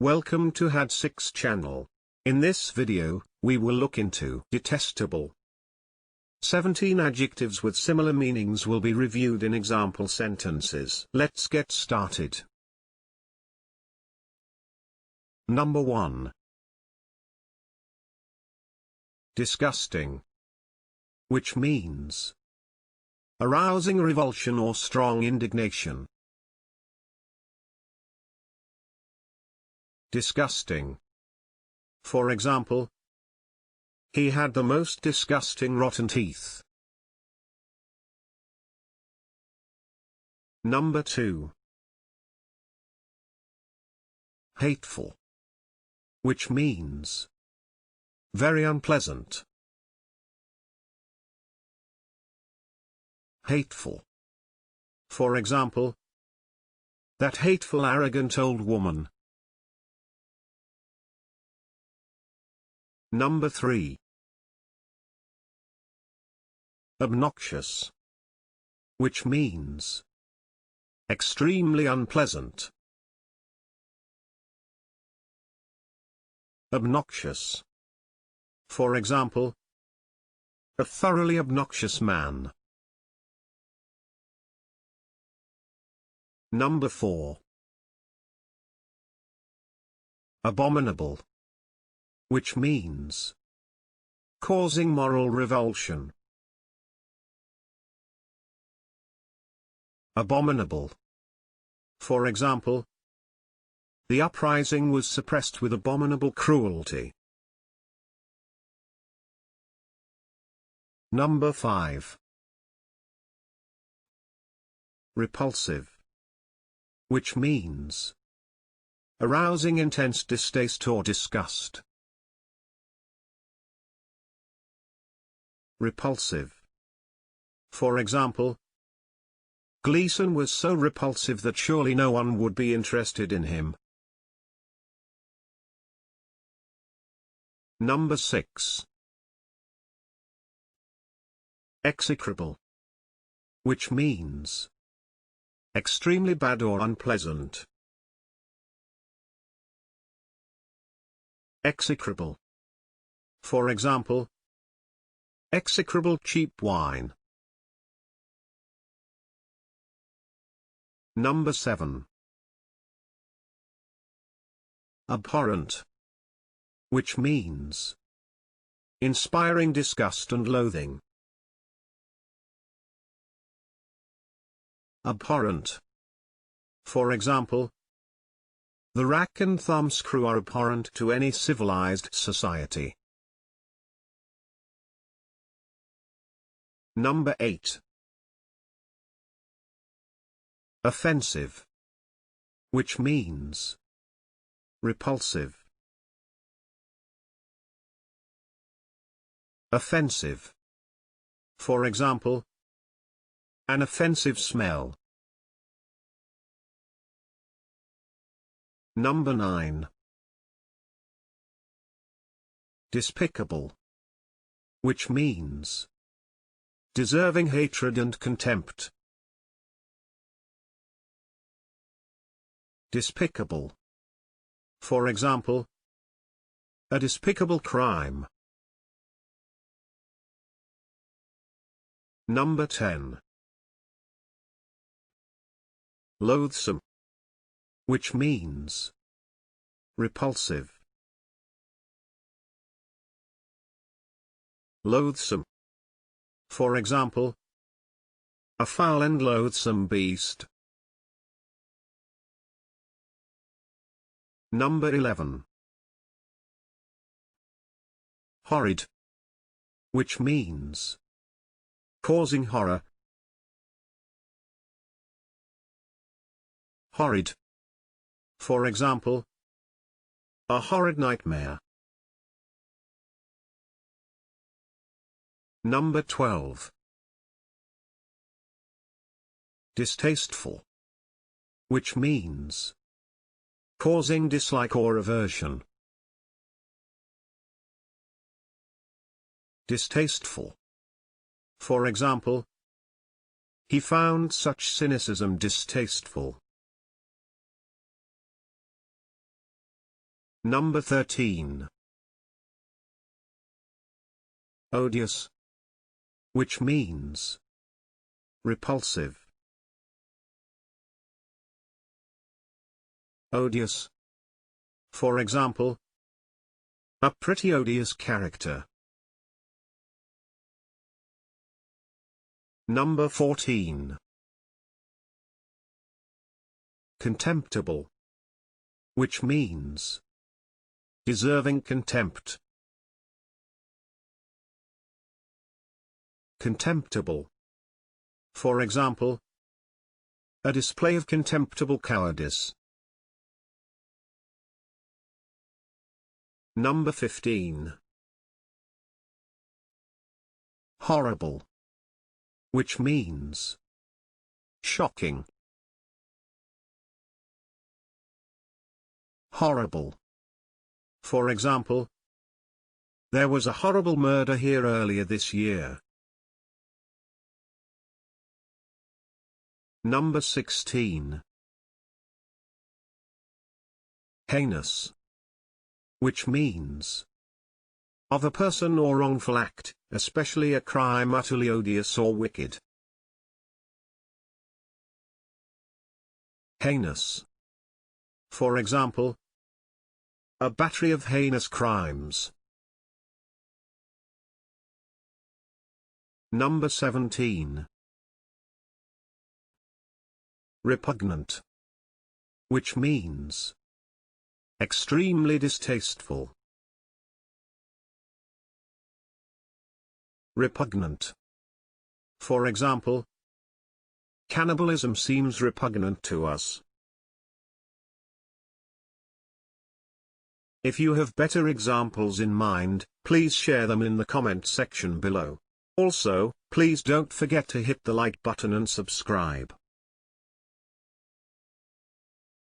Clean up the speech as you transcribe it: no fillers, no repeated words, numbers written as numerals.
Welcome to Had6 channel. In this video, we will look into detestable. 17 adjectives with similar meanings will be reviewed in example sentences. Let's get started. Number 1. Disgusting, which means arousing revulsion or strong indignation. Disgusting. For example, he had the most disgusting rotten teeth. Number 2. Hateful, which means very unpleasant. Hateful. For example, that hateful arrogant old woman. Number 3. Obnoxious, which means extremely unpleasant. Obnoxious. For example, a thoroughly obnoxious man. Number 4. Abominable, which means causing moral revulsion. Abominable. For example, the uprising was suppressed with abominable cruelty. Number 5. Repulsive, which means arousing intense distaste or disgust. Repulsive. For example, Gleason was so repulsive that surely no one would be interested in him. Number 6. Execrable, which means extremely bad or unpleasant. Execrable. For example, execrable cheap wine. Number 7. Abhorrent, which means inspiring disgust and loathing. Abhorrent. For example, the rack and thumbscrew are abhorrent to any civilized society. Number 8. Offensive, which means repulsive. Offensive. For example, an offensive smell. Number 9. Despicable, which means deserving hatred and contempt. Despicable. For example, a despicable crime. Number 10. Loathsome, which means repulsive. Loathsome. For example, a foul and loathsome beast. Number 11. Horrid, which means causing horror. Horrid. For example, a horrid nightmare. Number 12. Distasteful, which means causing dislike or aversion. Distasteful. For example, he found such cynicism distasteful. Number 13. Odious, which means repulsive. Odious. For example, a pretty odious character. Number 14. Contemptible, which means deserving contempt. Contemptible. For example, a display of contemptible cowardice. Number 15. Horrible, which means shocking. Horrible. For example, there was a horrible murder here earlier this year. Number 16. Heinous, which means of a person or wrongful act, especially a crime utterly odious or wicked. Heinous. For example, a battery of heinous crimes. Number 17. Repugnant, which means extremely distasteful. Repugnant. For example, cannibalism seems repugnant to us. If you have better examples in mind, please share them in the comment section below. Also, please don't forget to hit the like button and subscribe.